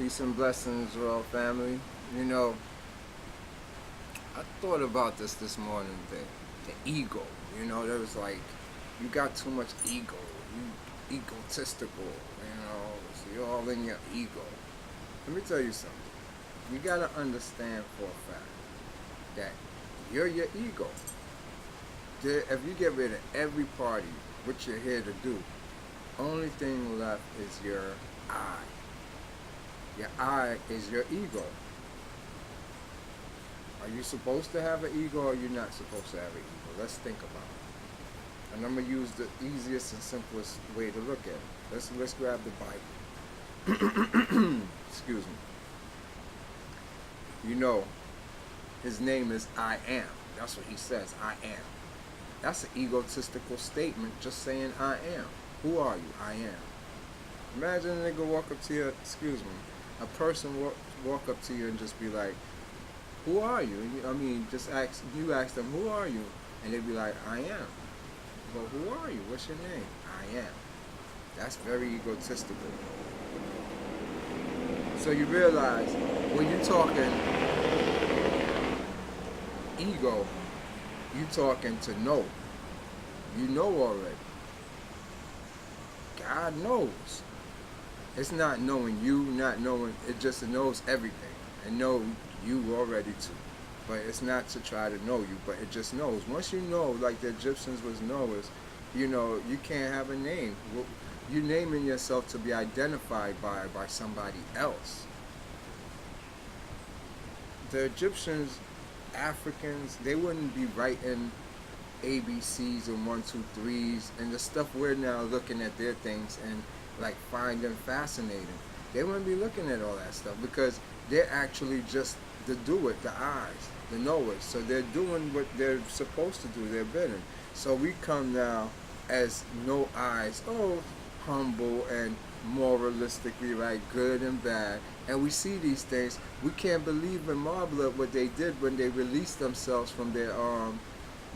Peace and blessings, royal family. You know, I thought about this morning. The ego. There was like, you got too much ego. You egotistical. So you're all in your ego. Let me tell you something. You gotta understand for a fact that you're your ego. If you get rid of every party, what you're here to do, only thing left is your I. Your I is your ego. Are you supposed to have an ego or are you not supposed to have an ego? Let's think about it. And I'm going to use the easiest and simplest way to look at it. Let's grab the Bible. Excuse me. His name is I am. That's what he says, I am. That's an egotistical statement, just saying I am. Who are you? I am. Imagine a nigga walk up to you, a person walk up to you and just be like, who are you? Just ask them, who are you? And they'd be like, I am. But who are you? What's your name? I am. That's very egotistical. So you realize when you're talking ego, you talking to know. You know already. God knows. It's not knowing you, not knowing, it just knows everything. And know you already too. But it's not to try to know you, but it just knows. Once you know, like the Egyptians was knowers, you can't have a name. You're naming yourself to be identified by somebody else. The Egyptians, Africans, they wouldn't be writing ABCs and 1, 2, 3s and the stuff we're now looking at their things and like find them fascinating. They wouldn't be looking at all that stuff because they're actually just the do it, the eyes, the knowers. So they're doing what they're supposed to do, they're bidding. So we come now as no eyes, humble and moralistically right, good and bad, and we see these things. We can't believe and marvel at what they did when they released themselves from their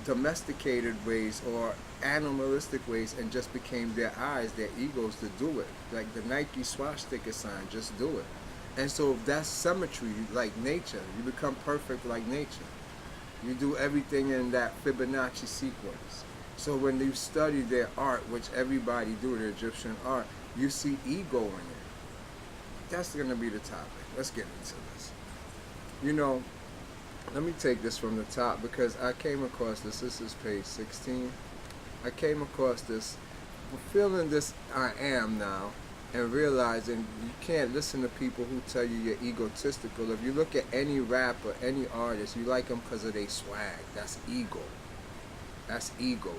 domesticated ways or animalistic ways and just became their eyes, their egos to do it. Like the Nike swastika sign, just do it. And so that's symmetry, like nature. You become perfect like nature. You do everything in that Fibonacci sequence. So when you study their art, which everybody do, the Egyptian art, you see ego in it. That's going to be the topic. Let's get into this. Let me take this from the top because I came across this. This is page 16. I came across this, feeling this I am now, and realizing you can't listen to people who tell you you're egotistical. If you look at any rapper, any artist, you like them because of their swag. That's ego. That's ego.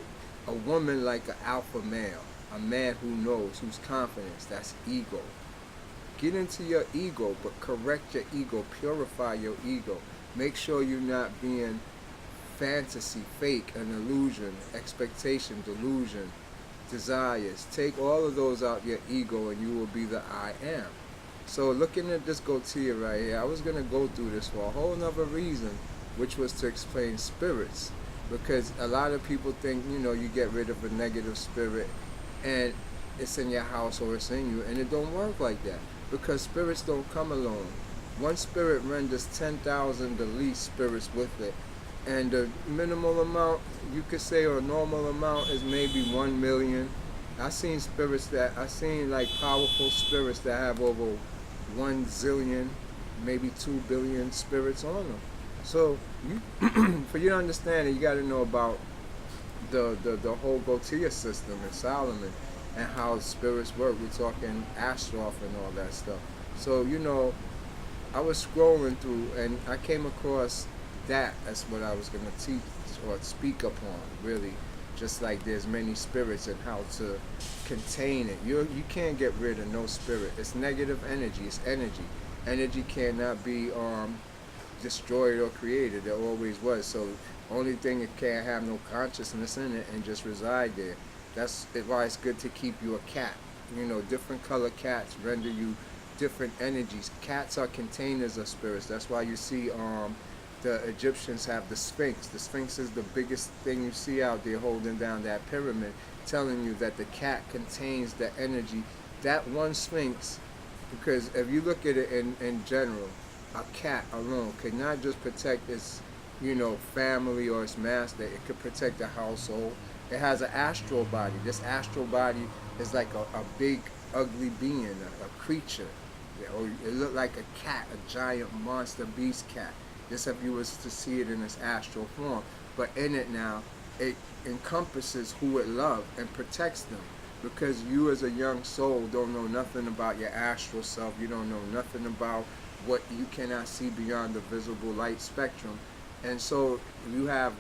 A woman like an alpha male, a man who knows, who's confident, that's ego. Get into your ego, but correct your ego, purify your ego. Make sure you're not being fantasy, fake, an illusion, expectation, delusion, desires. Take all of those out your ego and you will be the I am. So looking at this Gotia right here, I was going to go through this for a whole nother reason, which was to explain spirits. Because a lot of people think, you get rid of a negative spirit and it's in your house or it's in you, and it don't work like that. Because spirits don't come alone. One spirit renders 10,000 the least spirits with it. And the minimal amount, you could say, or normal amount is maybe 1 million. I've seen like powerful spirits that have over 1 zillion, maybe 2 billion spirits on them. So for you to understand it, you got to know about the whole Gotia system in Solomon and how spirits work. We're talking Astroth and all that stuff. So, I was scrolling through and I came across that as what I was going to teach or speak upon, really. Just like there's many spirits and how to contain it. You can't get rid of no spirit. It's negative energy. It's energy. Energy cannot be destroyed or created. It always was. So only thing, it can't have no consciousness in it and just reside there. That's why it's good to keep you a cat. Different color cats render you different energies. Cats are containers of spirits. That's why you see the Egyptians have the Sphinx. The Sphinx is the biggest thing you see out there holding down that pyramid, telling you that the cat contains the energy. That one Sphinx Because if you look at it in general, a cat alone could not just protect its, family or its master. It could protect the household. It has an astral body. This astral body is like a big, ugly being, a creature. Or it looked like a cat, a giant monster beast cat. This if you was to see it in its astral form. But in it now, it encompasses who it loves and protects them. Because you as a young soul don't know nothing about your astral self. You don't know nothing about what you cannot see beyond the visible light spectrum. And so you have,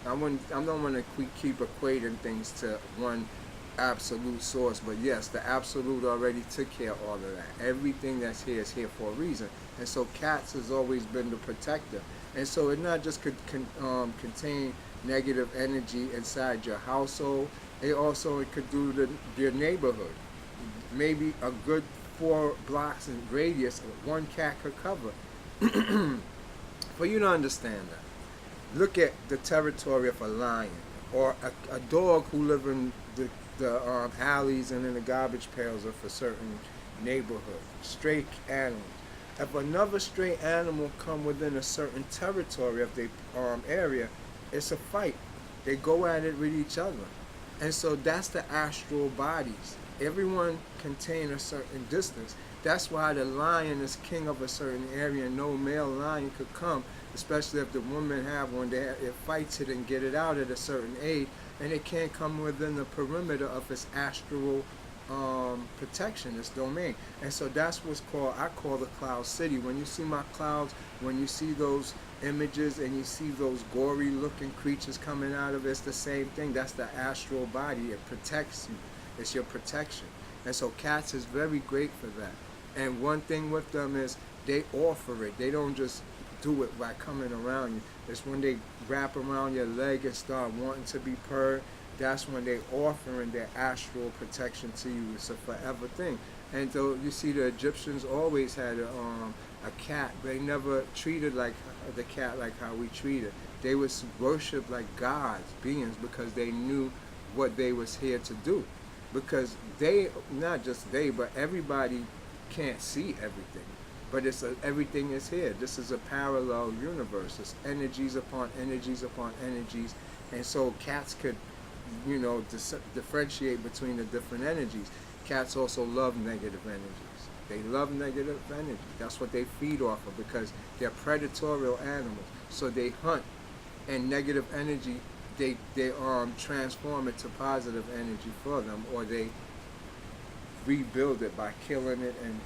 I don't want to keep equating things to one absolute source, but yes, the absolute already took care of all of that. Everything that's here is here for a reason. And so cats has always been the protector. And so it not just could contain negative energy inside your household, it could do your neighborhood. Maybe a good 4 blocks in radius one cat could cover. For you to understand that, look at the territory of a lion or a dog who live in the alleys and in the garbage pails of a certain neighborhood. Stray animals. If another stray animal come within a certain territory of the area, it's a fight. They go at it with each other. And so that's the astral bodies. Everyone contain a certain distance. That's why the lion is king of a certain area and no male lion could come, especially if the woman have one. It fights it and get it out at a certain age, and it can't come within the perimeter of its astral protection, its domain. And so that's what's called, I call the cloud city. When you see my clouds, when you see those images and you see those gory looking creatures coming out of it, it's the same thing. That's the astral body. It protects you. It's your protection. And so cats is very great for that. And one thing with them is they offer it. They don't just do it by coming around you. It's when they wrap around your leg and start wanting to be purred, that's when they offering their astral protection to you. It's a forever thing. And so you see the Egyptians always had a cat. They never treated like the cat like how we treat it. They was worshiped like gods, beings, because they knew what they was here to do. Because they, not just they, but everybody can't see everything. But everything is here. This is a parallel universe. It's energies upon energies upon energies. And so cats could, differentiate between the different energies. Cats also love negative energies. They love negative energy. That's what they feed off of because they're predatory animals. So they hunt, and negative energy, they transform it to positive energy for them, or they rebuild it by killing it and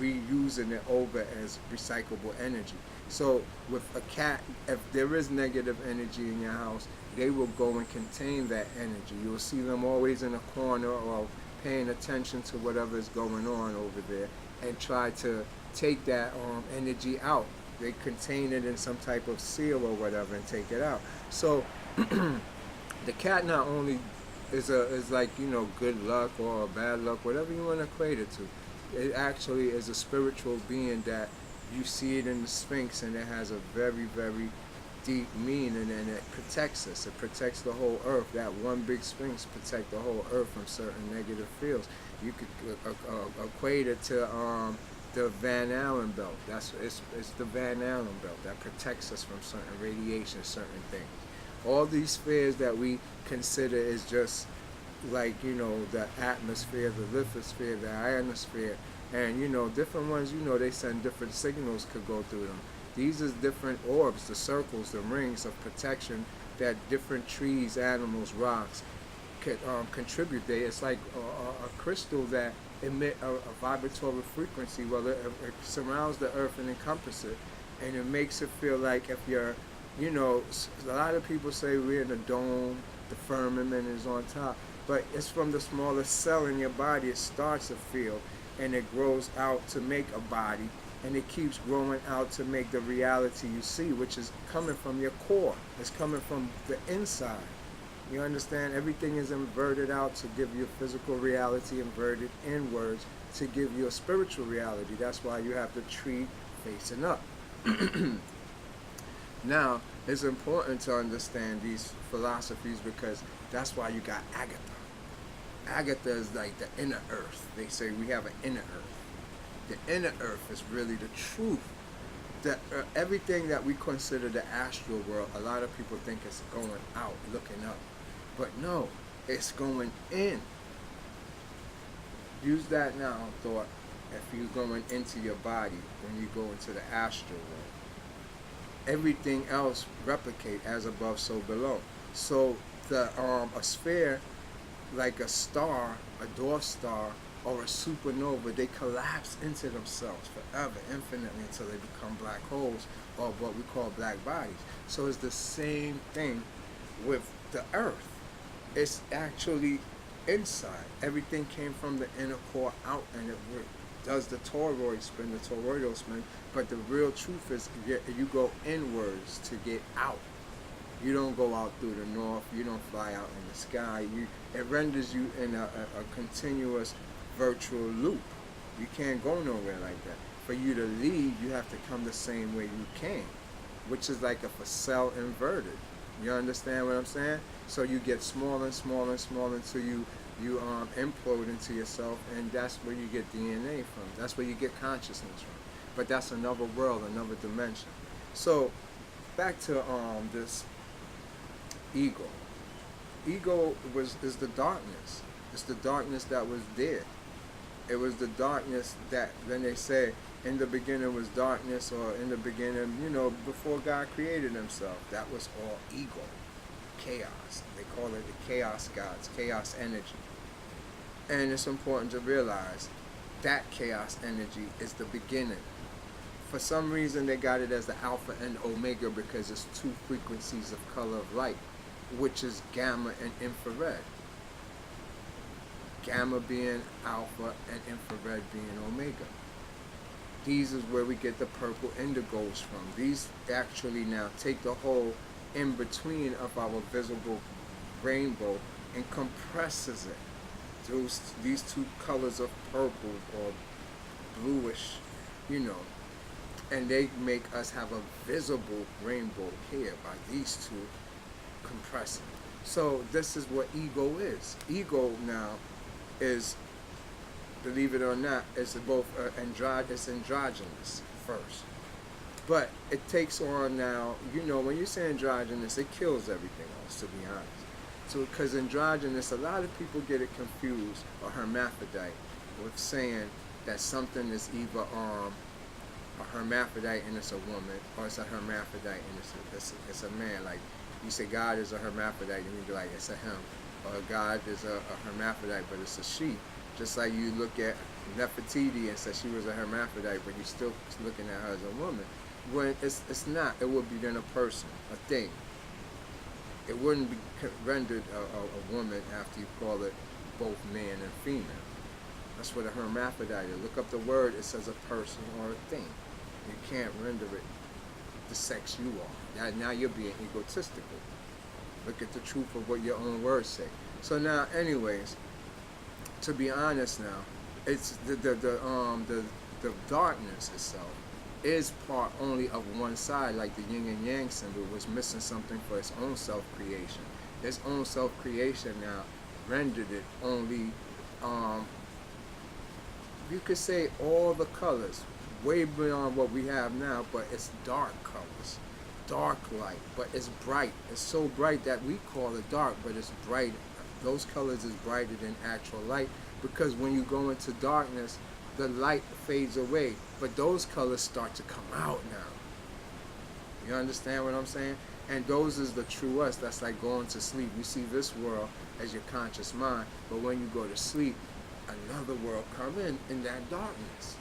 reusing it over as recyclable energy. So with a cat, if there is negative energy in your house, they will go and contain that energy. You'll see them always in a corner or paying attention to whatever is going on over there and try to take that energy out. They contain it in some type of seal or whatever and take it out. So the cat not only is like, good luck or bad luck, whatever you want to equate it to. It actually is a spiritual being that you see it in the Sphinx, and it has a very, very deep meaning, and it protects us. It protects the whole earth. That one big Sphinx protects the whole earth from certain negative fields. You could equate it to the Van Allen belt. It's the Van Allen belt that protects us from certain radiation, certain things. All these spheres that we consider is just like, the atmosphere, the lithosphere, the ionosphere, and, different ones, they send different signals could go through them. These are different orbs, the circles, the rings of protection that different trees, animals, rocks could contribute. It's like a crystal that emit a vibratory frequency. Well, it surrounds the earth and encompasses it, and it makes it feel like if you're, a lot of people say we're in a dome, the firmament is on top, but it's from the smallest cell in your body. It starts a field, and it grows out to make a body, and it keeps growing out to make the reality you see, which is coming from your core. It's coming from the inside. You understand? Everything is inverted out to give you a physical reality, inverted inwards to give you a spiritual reality. That's why you have the tree facing up. Now, it's important to understand these philosophies because that's why you got Agatha. Agatha is like the inner earth. They say we have an inner earth. The inner earth is really the truth. Everything that we consider the astral world, a lot of people think it's going out, looking up. But no, it's going in. Use that now, thought, if you're going into your body when you go into the astral world. Everything else replicate as above, so below. So the a sphere, like a star, a dwarf star, or a supernova, they collapse into themselves forever, infinitely, until they become black holes, or what we call black bodies. So it's the same thing with the earth. It's actually inside. Everything came from the inner core out, and it does the toroid spin, the toroidal spin. But the real truth is, you go inwards to get out. You don't go out through the north. You don't fly out in the sky. It renders you in a continuous virtual loop. You can't go nowhere like that. For you to leave, you have to come the same way you came, which is like if a cell inverted. You understand what I'm saying? So you get smaller and smaller and smaller until you implode into yourself, and that's where you get DNA from. That's where you get consciousness from. But that's another world, another dimension. So back to this ego. Ego is the darkness. It's the darkness that was there. It was the darkness that, when they say, in the beginning was darkness, or in the beginning, before God created himself, that was all ego, chaos. They call it the chaos gods, chaos energy. And it's important to realize that chaos energy is the beginning. For some reason, they got it as the alpha and omega because it's two frequencies of color of light, which is gamma and infrared. Gamma being alpha and infrared being omega. These is where we get the purple indigos from. These actually now take the whole in between of our visible rainbow and compresses it. These two colors of purple or bluish, and they make us have a visible rainbow here by these two compressing. So this is what ego is. Ego now is, believe it or not, it's both it's androgynous first. But it takes on now, when you say androgynous, it kills everything else, to be honest. So, because androgynous, a lot of people get it confused, or hermaphrodite, with saying that something is either a hermaphrodite and it's a woman, or it's a hermaphrodite and it's a man. Like, you say God is a hermaphrodite, and you be like, it's a him. Or God is a hermaphrodite, but it's a she. Just like you look at Nefertiti and say she was a hermaphrodite, but you're still looking at her as a woman. When it's not, it would be then a person, a thing. It wouldn't be rendered a woman after you call it both man and female. That's what a hermaphrodite is. Look up the word, it says a person or a thing. You can't render it the sex you are. Now you're being egotistical. Look at the truth of what your own words say. So now, anyways, to be honest now, it's the darkness itself is part only of one side, like the yin and yang symbol was missing something for its own self-creation. Its own self-creation now rendered it only, you could say all the colors, way beyond what we have now, but it's dark colors, dark light, but it's bright. It's so bright that we call it dark, but it's bright. Those colors is brighter than actual light, because when you go into darkness, the light fades away, but those colors start to come out now. You understand what I'm saying? And those is the true us. That's like going to sleep. You see this world as your conscious mind, but when you go to sleep, another world come in that darkness.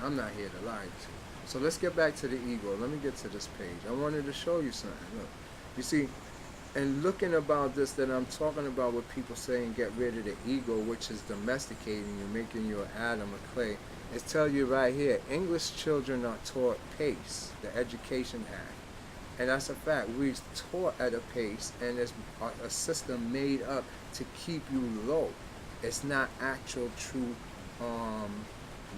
I'm not here to lie to you. So let's get back to the ego. Let me get to this page. I wanted to show you something. Look, you see, and looking about this, that I'm talking about what people saying, get rid of the ego, which is domesticating you, making you an atom of clay. It's tell you right here, English children are taught pace, the Education Act. And that's a fact. We're taught at a pace, and it's a system made up to keep you low. It's not actual true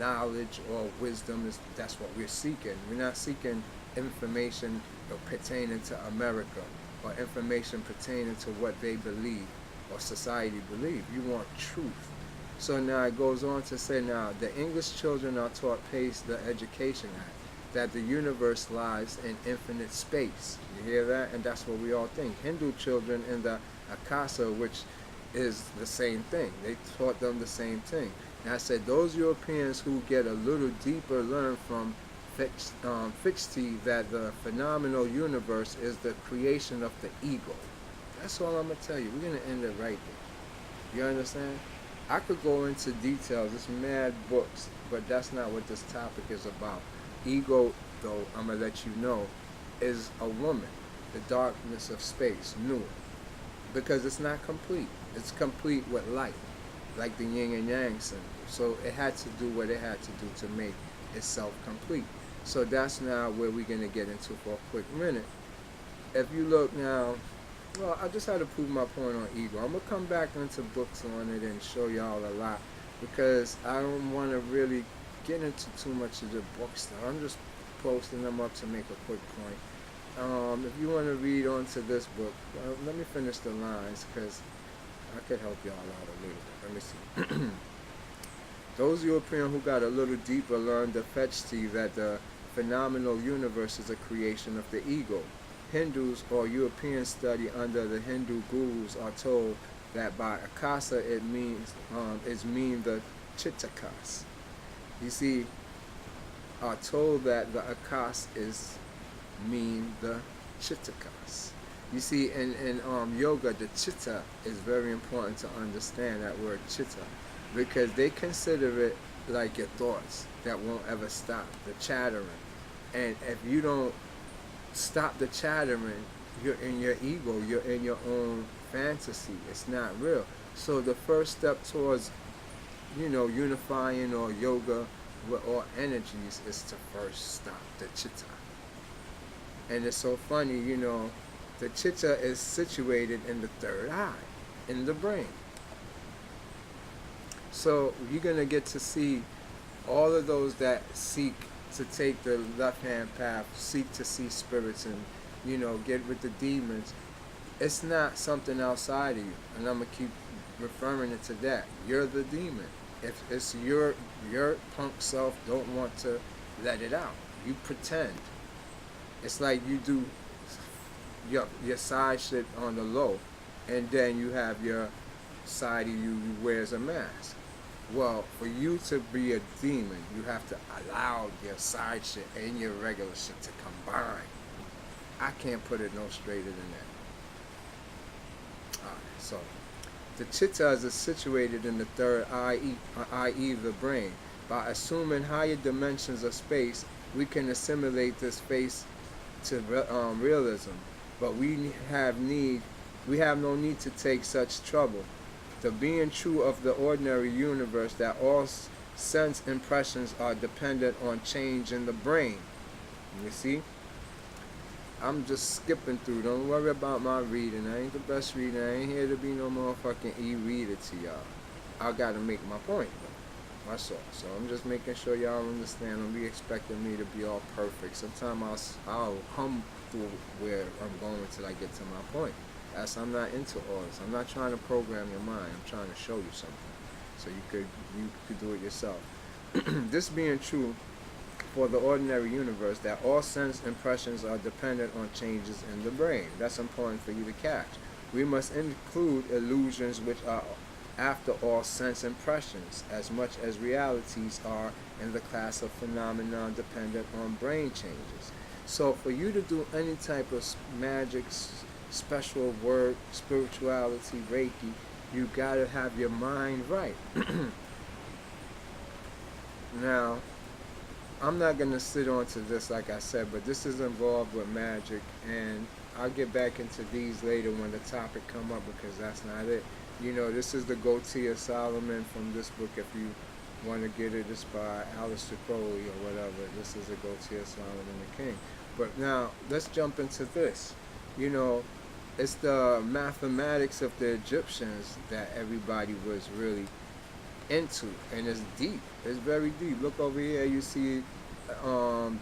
knowledge or wisdom. That's what we're seeking. We're not seeking information pertaining to America, or information pertaining to what they believe or society believe. You want truth. So now it goes on to say, now the English children are taught Pace the Education Act, that the universe lies in infinite space. You hear that? And that's what we all think. Hindu children in the Akasa, which is the same thing. They taught them the same thing. And I said, those Europeans who get a little deeper learn from Fichte that the phenomenal universe is the creation of the ego. That's all I'm going to tell you. We're going to end it right there. You understand? I could go into details. It's mad books, but that's not what this topic is about. Ego, though, I'm going to let you know, is a woman. The darkness of space, Nur. Because it's not complete. It's complete with light, like the yin and yang symbol. So it had to do what it had to do to make itself complete. So that's now where we're going to get into for a quick minute. If you look now, well, I just had to prove my point on ego. I'm going to come back into books on it and show y'all a lot, because I don't want to really get into too much of the book stuff. I'm just posting them up to make a quick point. If you want to read on to this book, let me finish the lines, because I could help y'all out a little bit. Let me see. Those Europeans who got a little deeper learned the Fichte that the phenomenal universe is a creation of the ego. Hindus or Europeans study under the Hindu gurus are told that by akasa it means the chittakas. You see, are told that the akas is mean the chittakas. You see, in yoga, the chitta is very important to understand, that word chitta, because they consider it like your thoughts that won't ever stop, the chattering. And if you don't stop the chattering, you're in your ego, you're in your own fantasy. It's not real. So the first step towards, unifying or yoga with all energies is to first stop the chitta. And it's so funny, the chitta is situated in the third eye, in the brain. So you're going to get to see all of those that seek to take the left-hand path, seek to see spirits and, get with the demons. It's not something outside of you. And I'm going to keep referring it to that. You're the demon. If it's your punk self don't want to let it out. You pretend. It's like you do your side shit on the low, and then you have your side of you wears a mask. Well, for you to be a demon, you have to allow your side shit and your regular shit to combine. I can't put it no straighter than that. Alright, so the chittas is situated in the third eye, i.e. the brain. By assuming higher dimensions of space, we can assimilate this space to realism. But we have no need to take such trouble. The being true of the ordinary universe that all sense impressions are dependent on change in the brain. You see? I'm just skipping through. Don't worry about my reading. I ain't the best reader. I ain't here to be no motherfucking e-reader to y'all. I gotta make my point, though. That's all. So I'm just making sure y'all understand. Don't be expecting me to be all perfect. Sometimes I'll hum through where I'm going till I get to my point. I'm not into all this. I'm not trying to program your mind. I'm trying to show you something, so you could do it yourself. This being true for the ordinary universe, that all sense impressions are dependent on changes in the brain. That's important for you to catch. We must include illusions, which are, after all, sense impressions, as much as realities are in the class of phenomena dependent on brain changes. So for you to do any type of magic, special work, spirituality, Reiki, you gotta have your mind right. Now, I'm not gonna sit on to this like I said, but this is involved with magic, and I'll get back into these later when the topic come up, because that's not it. This is the E-Gotia Solomon from this book. If you want to get it, it's by Aleister Crowley or whatever. This is the E-Gotia Solomon the King. But now, let's jump into this. It's the mathematics of the Egyptians that everybody was really into, and it's deep. It's very deep. Look over here, you see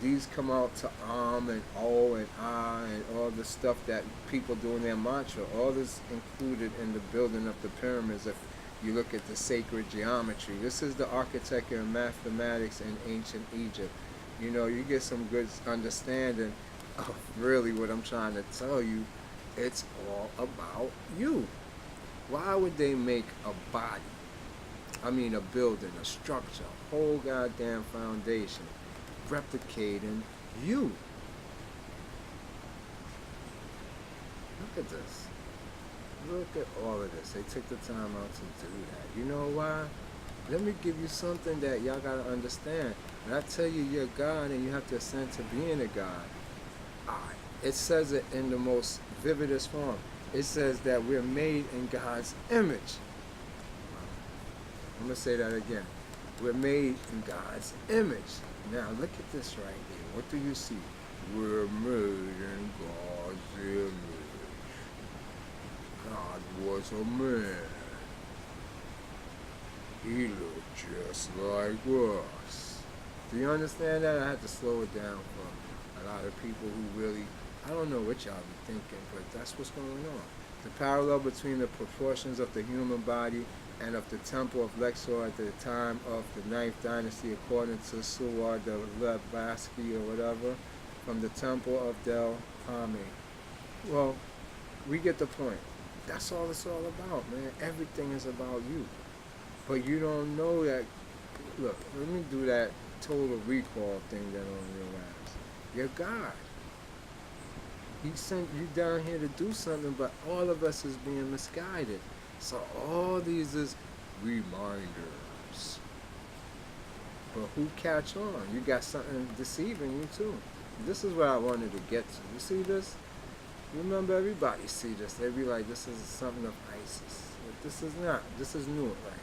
these come out to and O and I and all the stuff that people do in their mantra. All this included in the building of the pyramids. If You look at the sacred geometry. This is the architecture and mathematics in ancient Egypt. You know, you get some good understanding of really what I'm trying to tell you. It's all about you. Why would they make a body? I mean, a building, a structure, a whole goddamn foundation, replicating you. Look at this. Look at all of this. They took the time out to do that. You know why? Let me give you something that y'all gotta understand. When I tell you you're God and you have to ascend to being a God, it says it in the most vividest form. It says that we're made in God's image. I'm gonna say that again. We're made in God's image. Now look at this right here. What do you see? We're made in God's image. God was a man. He looked just like us. Do you understand that? I had to slow it down for a lot of people who really, I don't know what y'all be thinking, but that's what's going on. The parallel between the proportions of the human body and of the temple of Luxor at the time of the 9th dynasty, according to Suwar de Lebaski or whatever, from the temple of Del Hame. Well, we get the point. That's all it's all about, man. Everything is about you. But you don't know that. Look, let me do that total recall thing that on your ass. You're God. He sent you down here to do something, but all of us is being misguided. So all these is reminders. But who catch on? You got something deceiving you too. This is what I wanted to get to. You see this? Remember, everybody see this. They be like, this is something of ISIS. But this is not. This is new right here.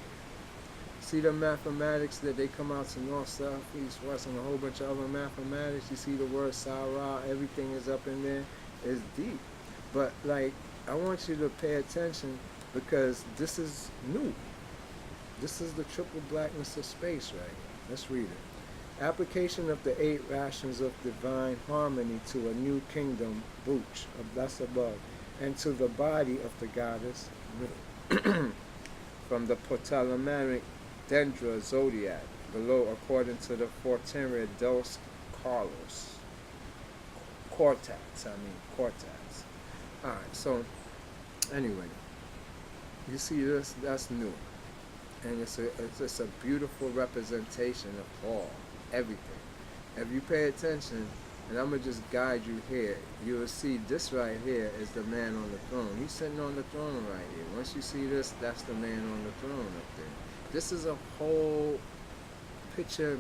See the mathematics that they come out to north, south, east, west, and a whole bunch of other mathematics. You see the word Sarah, everything is up in there. It's deep. But like, I want you to pay attention because this is new. This is the triple blackness of space right here. Let's read it. Application of the 8 rations of divine harmony to a new kingdom, Buch, that's above, and to the body of the goddess, from the Ptolemaic Dendra zodiac, below according to the Forteria dos Carlos. Cortex. Alright, so, anyway, you see this? That's new. And it's a beautiful representation of all, everything. If you pay attention, and I'm going to just guide you here, you will see this right here is the man on the throne. He's sitting on the throne right here. Once you see this, that's the man on the throne up there. This is a whole picture.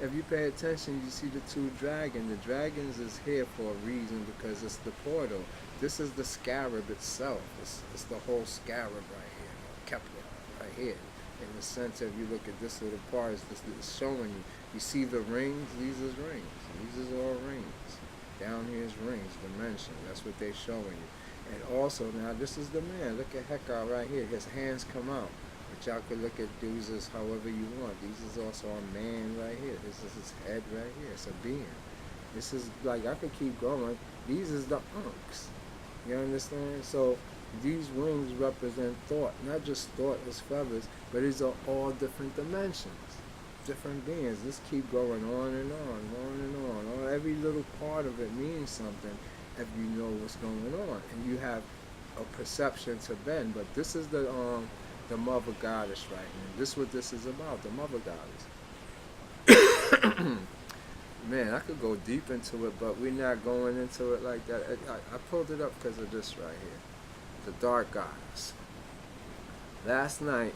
If you pay attention, you see the 2 dragons. The dragons is here for a reason because it's the portal. This is the scarab itself. It's the whole scarab right here, Kepler right here. In the center, if you look at this little part, it's showing you. You see the rings? These is rings. These is all rings. Down here is rings, dimension. That's what they're showing you. And also, now this is the man. Look at Hekar right here. His hands come out. But y'all could look at these as however you want. These is also a man right here. This is his head right here. It's a being. This is like, I could keep going. These is the unks. You understand? So these wings represent thought. Not just thought as feathers, but these are all different dimensions. Different beings. This keep going on and on. Every little part of it means something if you know what's going on. And you have a perception to bend. But this is the mother goddess right here. This is what this is about, the mother goddess. Man, I could go deep into it, but we're not going into it like that. I pulled it up because of this right here. The dark goddess. Last night,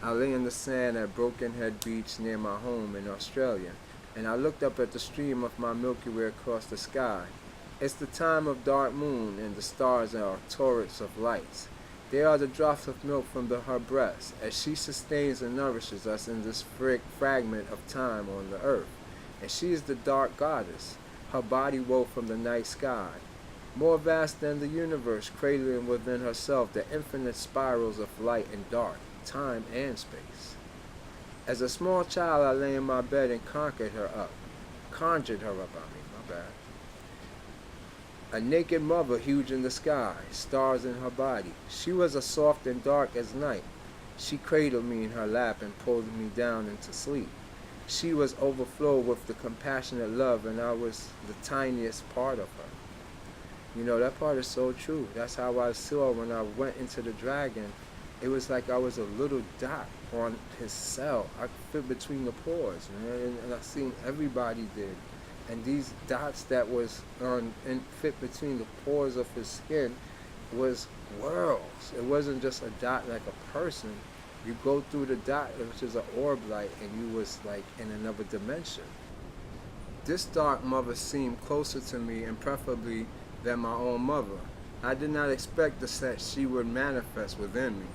I lay in the sand at Broken Head Beach near my home in Australia, and I looked up at the stream of my Milky Way across the sky. It's the time of dark moon, and the stars are torrents of lights. They are the drops of milk from her breast, as she sustains and nourishes us in this fragment of time on the earth. And she is the dark goddess, her body wove from the night sky, more vast than the universe, cradling within herself the infinite spirals of light and dark, time and space. As a small child, I lay in my bed and conjured her up, A naked mother huge in the sky, stars in her body. She was as soft and dark as night. She cradled me in her lap and pulled me down into sleep. She was overflowed with the compassionate love, and I was the tiniest part of her. You know, that part is so true. That's how I saw when I went into the dragon. It was like I was a little dot on his cell. I fit between the pores, man, and I seen everybody did. And these dots that was on and fit between the pores of his skin was worlds. It wasn't just a dot like a person. You go through the dot, which is an orb light, and you was like in another dimension. This dark mother seemed closer to me and preferably than my own mother. I did not expect that she would manifest within me.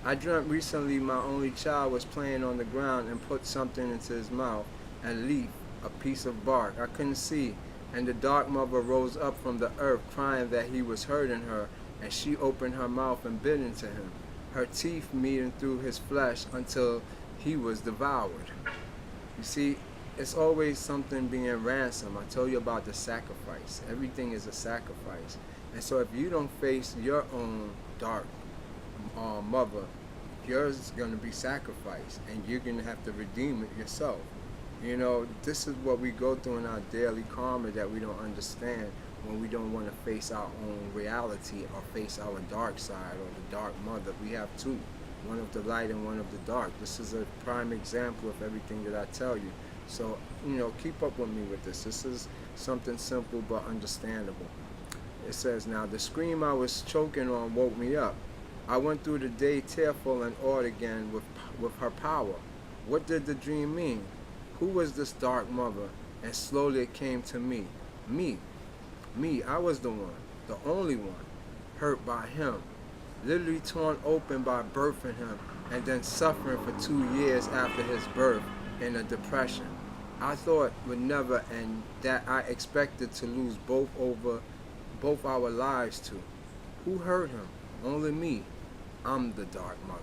I dreamt recently my only child was playing on the ground and put something into his mouth, a leaf, a piece of bark. I couldn't see, and the dark mother rose up from the earth crying that he was hurting her, and she opened her mouth and bit into him, her teeth meeting through his flesh until he was devoured. You see, it's always something being ransomed. I told you about the sacrifice. Everything is a sacrifice. And so if you don't face your own dark mother, yours is going to be sacrificed, and you're going to have to redeem it yourself. You know, this is what we go through in our daily karma that we don't understand when we don't want to face our own reality or face our dark side or the dark mother. We have two, one of the light and one of the dark. This is a prime example of everything that I tell you. So, you know, keep up with me with this. This is something simple but understandable. It says, now, the scream I was choking on woke me up. I went through the day tearful and awed again with her power. What did the dream mean? Who was this dark mother? And slowly it came to me. Me. I was the one, the only one, hurt by him. Literally torn open by birthing him and then suffering for 2 years after his birth in a depression. I thought would never end, that I expected to lose both our lives to. Who hurt him? Only me. I'm the dark mother.